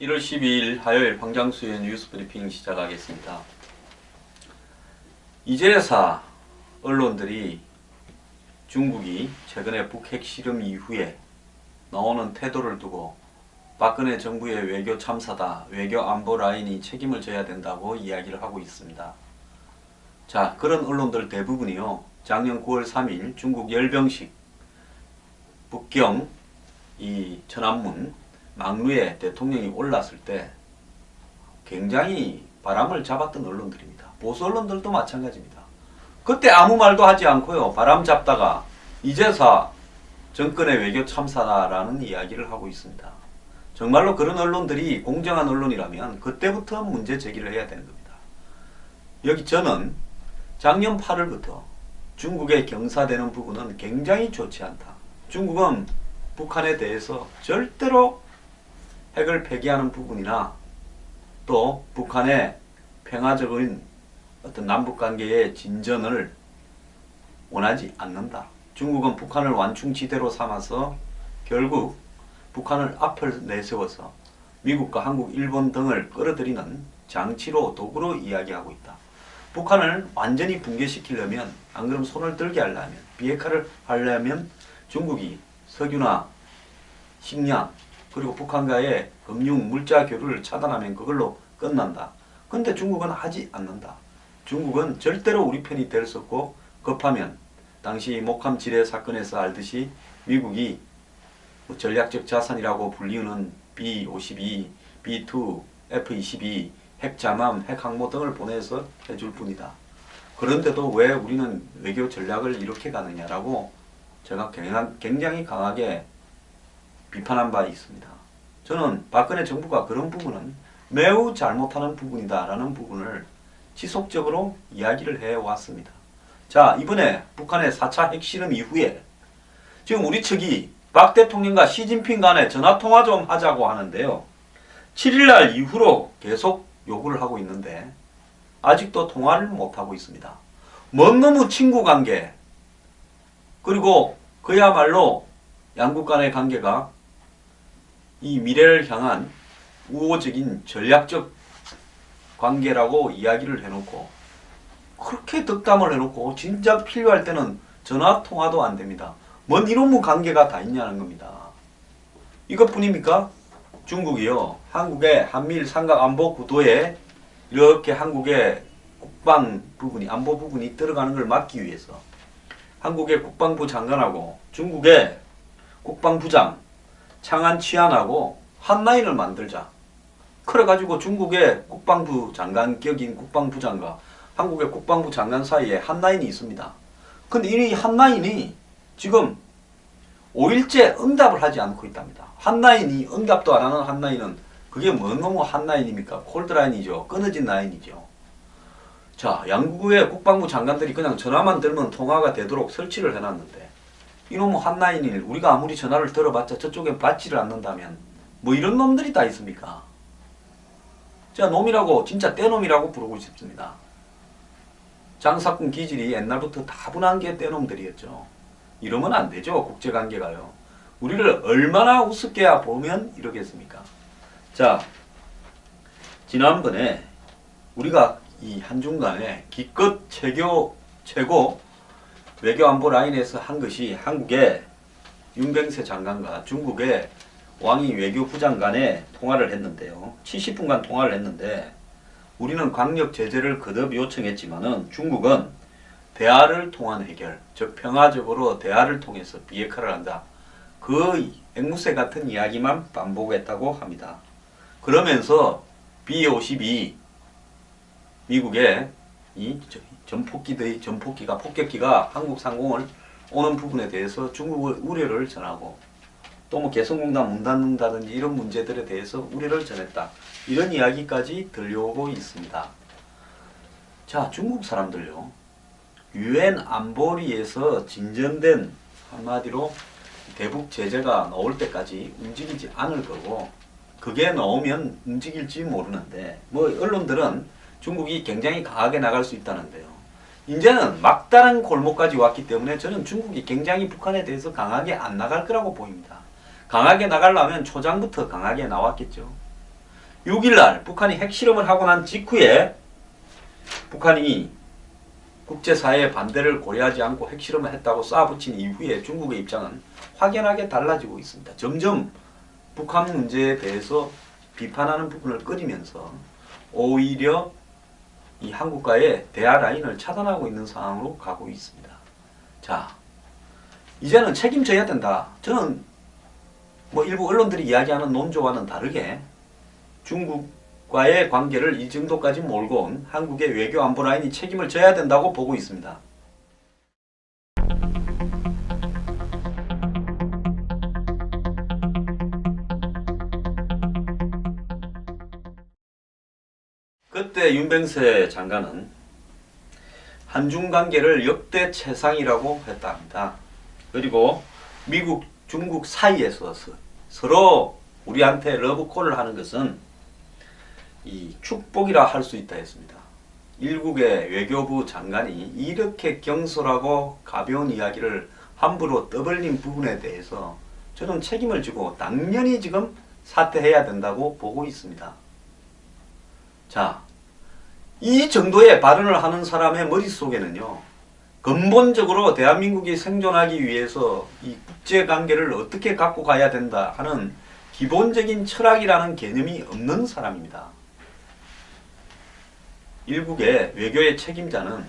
1월 12일 화요일 황장수의 뉴스 브리핑 시작하겠습니다. 이제야 언론들이 중국이 최근에 북핵 실험 이후에 나오는 태도를 두고 박근혜 정부의 외교 참사다, 외교 안보 라인이 책임을 져야 된다고 이야기를 하고 있습니다. 자, 그런 언론들 대부분이요, 작년 9월 3일 중국 열병식 북경 이 천안문 망루에 대통령이 올랐을 때 굉장히 바람을 잡았던 언론들입니다. 보수 언론들도 마찬가지입니다. 그때 아무 말도 하지 않고요, 바람 잡다가 이제서 정권의 외교 참사다라는 이야기를 하고 있습니다. 정말로 그런 언론들이 공정한 언론이라면 그때부터 문제 제기를 해야 되는 겁니다. 여기 저는 작년 8월부터 중국의 경사되는 부분은 굉장히 좋지 않다. 중국은 북한에 대해서 절대로 핵을 폐기하는 부분이나 또 북한의 평화적인 어떤 남북관계의 진전을 원하지 않는다. 중국은 북한을 완충지대로 삼아서 결국 북한을 앞을 내세워서 미국과 한국, 일본 등을 끌어들이는 장치로 도구로 이야기하고 있다. 북한을 완전히 붕괴시키려면, 안 그러면 손을 들게 하려면, 비핵화를 하려면 중국이 석유나 식량 그리고 북한과의 금융, 물자 교류를 차단하면 그걸로 끝난다. 근데 중국은 하지 않는다. 중국은 절대로 우리 편이 될 수 없고, 급하면 당시 목함 지뢰 사건에서 알듯이 미국이 전략적 자산이라고 불리우는 B-52, B-2, F-22, 핵잠함, 핵항모 등을 보내서 해줄 뿐이다. 그런데도 왜 우리는 외교 전략을 이렇게 가느냐라고 제가 굉장히 강하게 비판한 바 있습니다. 저는 박근혜 정부가 그런 부분은 매우 잘못하는 부분이다라는 부분을 지속적으로 이야기를 해왔습니다. 자, 이번에 북한의 4차 핵실험 이후에 지금 우리 측이 박 대통령과 시진핑 간에 전화통화 좀 하자고 하는데요, 7일날 이후로 계속 요구를 하고 있는데 아직도 통화를 못하고 있습니다. 먼 놈의 친구관계, 그리고 그야말로 양국 간의 관계가 이 미래를 향한 우호적인 전략적 관계라고 이야기를 해놓고, 그렇게 덕담을 해놓고 진작 필요할 때는 전화통화도 안됩니다. 뭔 이놈의 관계가 다 있냐는 겁니다. 이것뿐입니까? 중국이요, 한국의 한미일 삼각안보 구도에 이렇게 한국의 국방 부분이, 안보 부분이 들어가는 걸 막기 위해서 한국의 국방부 장관하고 중국의 국방부장 창안 치안하고 한라인을 만들자. 그래가지고 중국의 국방부 장관 격인 국방부장과 한국의 국방부 장관 사이에 한라인이 있습니다. 근데 이 한라인이 지금 5일째 응답을 하지 않고 있답니다. 한라인이 응답도 안 하는 한라인은 그게 뭔 놈의 한라인입니까? 콜드라인이죠. 끊어진 라인이죠. 자, 양국의 국방부 장관들이 그냥 전화만 들면 통화가 되도록 설치를 해놨는데, 이놈의 한라인을 우리가 아무리 전화를 들어봤자 저쪽엔 받지를 않는다면 뭐 이런 놈들이 다 있습니까? 제가 놈이라고, 진짜 떼놈이라고 부르고 싶습니다. 장사꾼 기질이 옛날부터 다분한 게 떼놈들이었죠. 이러면 안 되죠. 국제관계가요. 우리를 얼마나 우습게 보면 이러겠습니까? 자, 지난번에 우리가 이 한중 간에 기껏 최고 외교안보 라인에서 한 것이 한국의 윤병세 장관과 중국의 왕이 외교부장 간에 통화를 했는데요. 70분간 통화를 했는데 우리는 강력 제재를 거듭 요청했지만은 중국은 대화를 통한 해결, 즉 평화적으로 대화를 통해서 비핵화를 한다, 그 앵무새 같은 이야기만 반복했다고 합니다. 그러면서 B-52 미국의 이 폭격기가 한국 상공을 오는 부분에 대해서 중국의 우려를 전하고, 또 뭐 개성공단 문 닫는다든지 이런 문제들에 대해서 우려를 전했다, 이런 이야기까지 들려오고 있습니다. 자, 중국 사람들요, 유엔 안보리에서 진전된, 한마디로 대북 제재가 나올 때까지 움직이지 않을 거고, 그게 나오면 움직일지 모르는데, 뭐 언론들은 중국이 굉장히 강하게 나갈 수 있다는데요. 이제는 막다른 골목까지 왔기 때문에 저는 중국이 굉장히 북한에 대해서 강하게 안 나갈 거라고 보입니다. 강하게 나가려면 초장부터 강하게 나왔겠죠. 6일날 북한이 핵실험을 하고 난 직후에 북한이 국제사회의 반대를 고려하지 않고 핵실험을 했다고 쏴붙인 이후에 중국의 입장은 확연하게 달라지고 있습니다. 점점 북한 문제에 대해서 비판하는 부분을 꺼리면서 오히려 이 한국과의 대화 라인을 차단하고 있는 상황으로 가고 있습니다. 자, 이제는 책임져야 된다. 저는 뭐 일부 언론들이 이야기하는 논조와는 다르게 중국과의 관계를 이 정도까지 몰고 온 한국의 외교 안보 라인이 책임을 져야 된다고 보고 있습니다. 그때 윤병세 장관은 한중 관계를 역대 최상이라고 했다 합니다. 그리고 미국, 중국 사이에서 서로 우리한테 러브콜을 하는 것은 이 축복이라 할 수 있다 했습니다. 일국의 외교부 장관이 이렇게 경솔하고 가벼운 이야기를 함부로 떠벌린 부분에 대해서 저는 책임을 지고 당연히 지금 사퇴해야 된다고 보고 있습니다. 자, 이 정도의 발언을 하는 사람의 머릿속에는요, 근본적으로 대한민국이 생존하기 위해서 이 국제관계를 어떻게 갖고 가야 된다 하는 기본적인 철학이라는 개념이 없는 사람입니다. 일국의 외교의 책임자는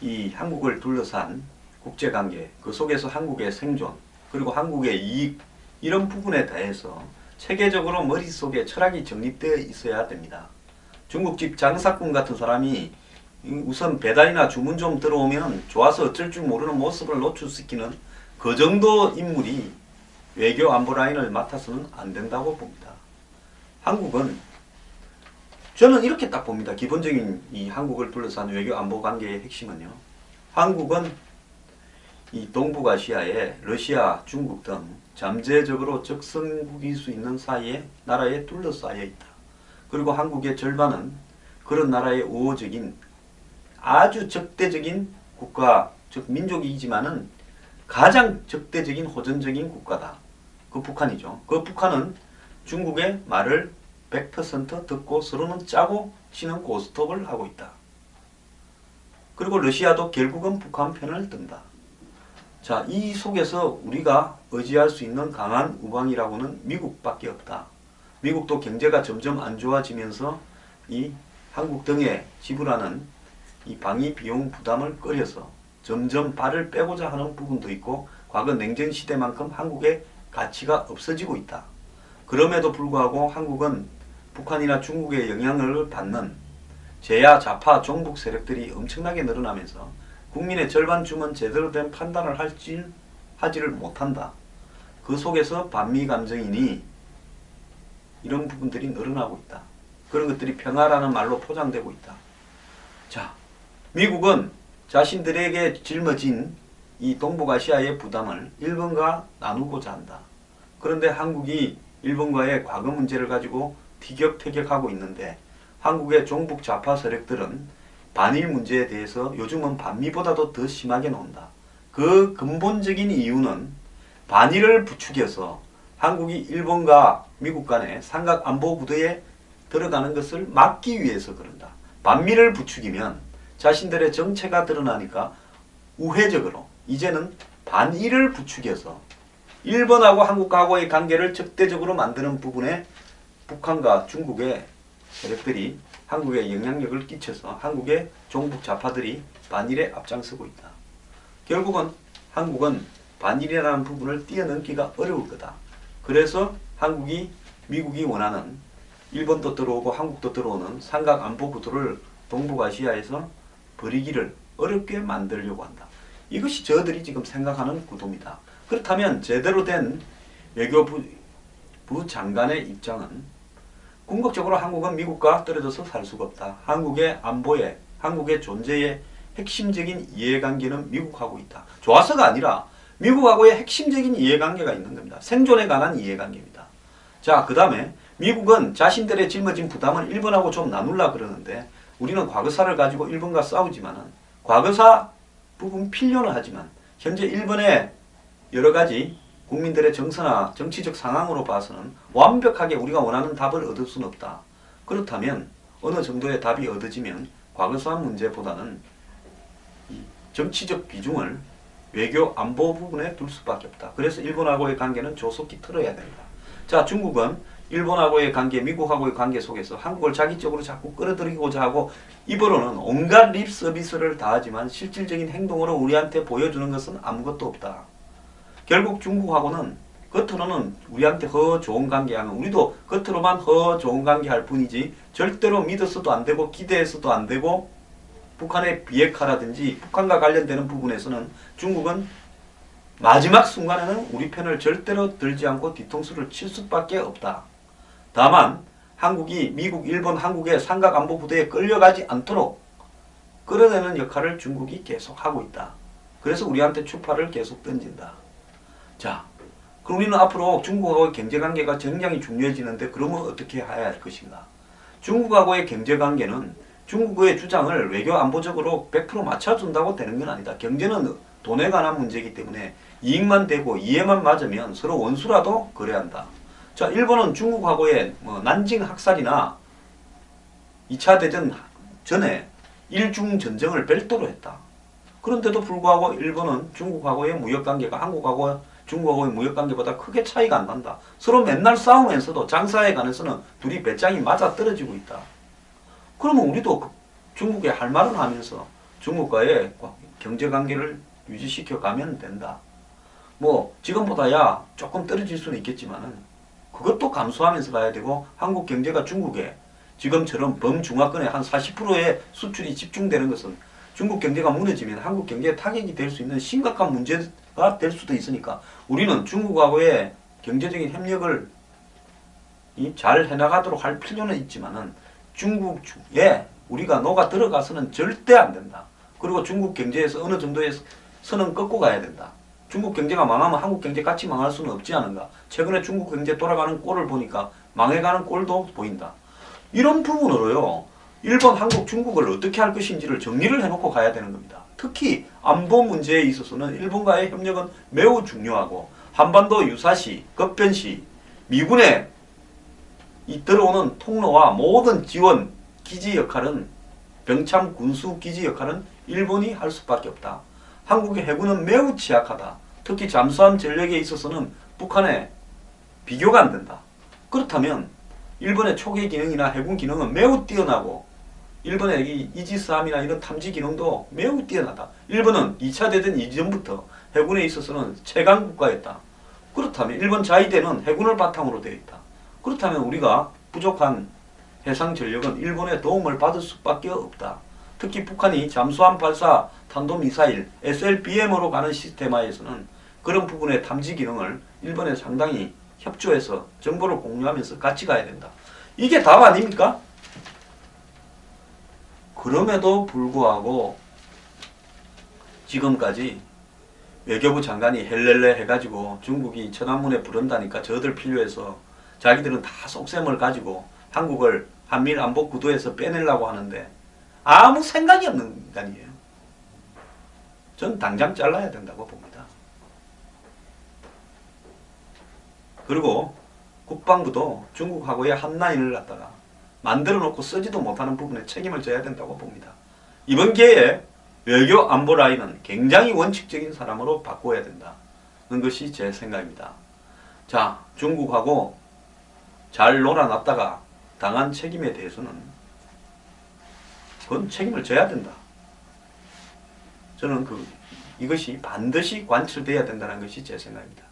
이 한국을 둘러싼 국제관계, 그 속에서 한국의 생존, 그리고 한국의 이익, 이런 부분에 대해서 체계적으로 머릿속에 철학이 정립되어 있어야 됩니다. 중국집 장사꾼 같은 사람이 우선 배달이나 주문 좀 들어오면 좋아서 어쩔 줄 모르는 모습을 노출시키는 그 정도 인물이 외교 안보 라인을 맡아서는 안 된다고 봅니다. 한국은 저는 이렇게 딱 봅니다. 기본적인 이 한국을 둘러싼 외교 안보 관계의 핵심은요. 한국은 이 동북아시아에 러시아, 중국 등 잠재적으로 적성국일 수 있는 사이에 나라에 둘러싸여 있다. 그리고 한국의 절반은 그런 나라의 우호적인 아주 적대적인 국가, 즉 민족이지만은 가장 적대적인 호전적인 국가다. 그 북한이죠. 그 북한은 중국의 말을 100% 듣고 서로는 짜고 치는 고스톱을 하고 있다. 그리고 러시아도 결국은 북한 편을 든다. 자, 이 속에서 우리가 의지할 수 있는 강한 우방이라고는 미국밖에 없다. 미국도 경제가 점점 안 좋아지면서 이 한국 등에 지불하는 이 방위 비용 부담을 꺼려서 점점 발을 빼고자 하는 부분도 있고, 과거 냉전 시대만큼 한국의 가치가 없어지고 있다. 그럼에도 불구하고 한국은 북한이나 중국의 영향을 받는 제야, 좌파, 종북 세력들이 엄청나게 늘어나면서 국민의 절반쯤은 제대로 된 판단을 하지를 못한다. 그 속에서 반미 감정이니 이런 부분들이 늘어나고 있다. 그런 것들이 평화라는 말로 포장되고 있다. 자, 미국은 자신들에게 짊어진 이 동북아시아의 부담을 일본과 나누고자 한다. 그런데 한국이 일본과의 과거 문제를 가지고 티격태격하고 있는데 한국의 종북 좌파 세력들은 반일 문제에 대해서 요즘은 반미보다도 더 심하게 논다. 그 근본적인 이유는 반일을 부추겨서 한국이 일본과 미국 간의 삼각 안보 구도에 들어가는 것을 막기 위해서 그런다. 반미를 부추기면 자신들의 정체가 드러나니까 우회적으로 이제는 반일을 부추겨서 일본하고 한국하고의 관계를 적대적으로 만드는 부분에 북한과 중국의 세력들이 한국에 영향력을 끼쳐서 한국의 종북 좌파들이 반일에 앞장서고 있다. 결국은 한국은 반일이라는 부분을 뛰어넘기가 어려울 거다. 그래서 한국이 미국이 원하는 일본도 들어오고 한국도 들어오는 삼각 안보 구도를 동북아시아에서 버리기를 어렵게 만들려고 한다. 이것이 저들이 지금 생각하는 구도입니다. 그렇다면 제대로 된 외교부 장관의 입장은 궁극적으로 한국은 미국과 떨어져서 살 수가 없다. 한국의 안보에, 한국의 존재의 핵심적인 이해관계는 미국하고 있다. 좋아서가 아니라 미국하고의 핵심적인 이해관계가 있는 겁니다. 생존에 관한 이해관계입니다. 자, 그 다음에 미국은 자신들의 짊어진 부담을 일본하고 좀 나눌라 그러는데 우리는 과거사를 가지고 일본과 싸우지만은 과거사 부분 필요는 하지만 현재 일본의 여러 가지 국민들의 정서나 정치적 상황으로 봐서는 완벽하게 우리가 원하는 답을 얻을 수는 없다. 그렇다면 어느 정도의 답이 얻어지면 과거사한 문제보다는 이 정치적 비중을 외교 안보 부분에 둘 수밖에 없다. 그래서 일본하고의 관계는 조속히 틀어야 된다. 자, 중국은 일본하고의 관계, 미국하고의 관계 속에서 한국을 자기 쪽으로 자꾸 끌어들이고자 하고 입으로는 온갖 립 서비스를 다하지만 실질적인 행동으로 우리한테 보여주는 것은 아무것도 없다. 결국 중국하고는 겉으로는 우리한테 허 좋은 관계하면 우리도 겉으로만 허 좋은 관계할 뿐이지 절대로 믿어서도 안 되고 기대해서도 안 되고 북한의 비핵화라든지 북한과 관련되는 부분에서는 중국은 마지막 순간에는 우리 편을 절대로 들지 않고 뒤통수를 칠 수밖에 없다. 다만 한국이 미국, 일본, 한국의 삼각안보부대에 끌려가지 않도록 끌어내는 역할을 중국이 계속 하고 있다. 그래서 우리한테 추파를 계속 던진다. 자, 그럼 우리는 앞으로 중국하고의 경제관계가 굉장히 중요해지는데 그러면 어떻게 해야 할 것인가? 중국하고의 경제관계는 중국의 주장을 외교 안보적으로 100% 맞춰준다고 되는 건 아니다. 경제는 돈에 관한 문제이기 때문에 이익만 되고 이해만 맞으면 서로 원수라도 거래한다. 자, 일본은 중국하고의 난징 학살이나 2차 대전 전에 일중 전쟁을 별도로 했다. 그런데도 불구하고 일본은 중국하고의 무역관계가 한국하고 중국하고의 무역관계보다 크게 차이가 안 난다. 서로 맨날 싸우면서도 장사에 관해서는 둘이 배짱이 맞아 떨어지고 있다. 그러면 우리도 중국에 할 말은 하면서 중국과의 경제관계를 유지시켜 가면 된다. 뭐 지금보다야 조금 떨어질 수는 있겠지만은 그것도 감수하면서 가야 되고 한국 경제가 중국에 지금처럼 범중화권의 한 40%의 수출이 집중되는 것은 중국 경제가 무너지면 한국 경제에 타격이 될 수 있는 심각한 문제가 될 수도 있으니까 우리는 중국하고의 경제적인 협력을 잘 해나가도록 할 필요는 있지만은 중국에 우리가 녹아 들어가서는 절대 안 된다. 그리고 중국 경제에서 어느 정도의 선은 꺾고 가야 된다. 중국 경제가 망하면 한국 경제 같이 망할 수는 없지 않은가. 최근에 중국 경제 돌아가는 꼴을 보니까 망해가는 꼴도 보인다. 이런 부분으로요. 일본, 한국, 중국을 어떻게 할 것인지를 정리를 해놓고 가야 되는 겁니다. 특히 안보 문제에 있어서는 일본과의 협력은 매우 중요하고 한반도 유사시, 급변시, 미군의 이 들어오는 통로와 모든 지원, 기지 역할은 병참 군수 기지 역할은 일본이 할 수밖에 없다. 한국의 해군은 매우 취약하다. 특히 잠수함 전력에 있어서는 북한에 비교가 안 된다. 그렇다면 일본의 초계 기능이나 해군 기능은 매우 뛰어나고 일본의 이 이지스함이나 이런 탐지 기능도 매우 뛰어나다. 일본은 2차 대전 이전부터 해군에 있어서는 최강 국가였다. 그렇다면 일본 자위대는 해군을 바탕으로 되어 있다. 그렇다면 우리가 부족한 해상 전력은 일본의 도움을 받을 수밖에 없다. 특히 북한이 잠수함 발사 탄도미사일 SLBM으로 가는 시스템화에서는 그런 부분의 탐지 기능을 일본에 상당히 협조해서 정보를 공유하면서 같이 가야 된다. 이게 답 아닙니까? 그럼에도 불구하고 지금까지 외교부 장관이 헬렐레 해가지고 중국이 천안문에 부른다니까 저들 필요해서 자기들은 다 속셈을 가지고 한국을 한미일 안보 구도에서 빼내려고 하는데 아무 생각이 없는 인간이에요. 전 당장 잘라야 된다고 봅니다. 그리고 국방부도 중국하고의 한라인을 갖다가 만들어 놓고 쓰지도 못하는 부분에 책임을 져야 된다고 봅니다. 이번 기회에 외교 안보 라인은 굉장히 원칙적인 사람으로 바꿔야 된다는 것이 제 생각입니다. 자, 중국하고 잘 놀아놨다가 당한 책임에 대해서는 그건 책임을 져야 된다. 저는 이것이 반드시 관철돼야 된다는 것이 제 생각입니다.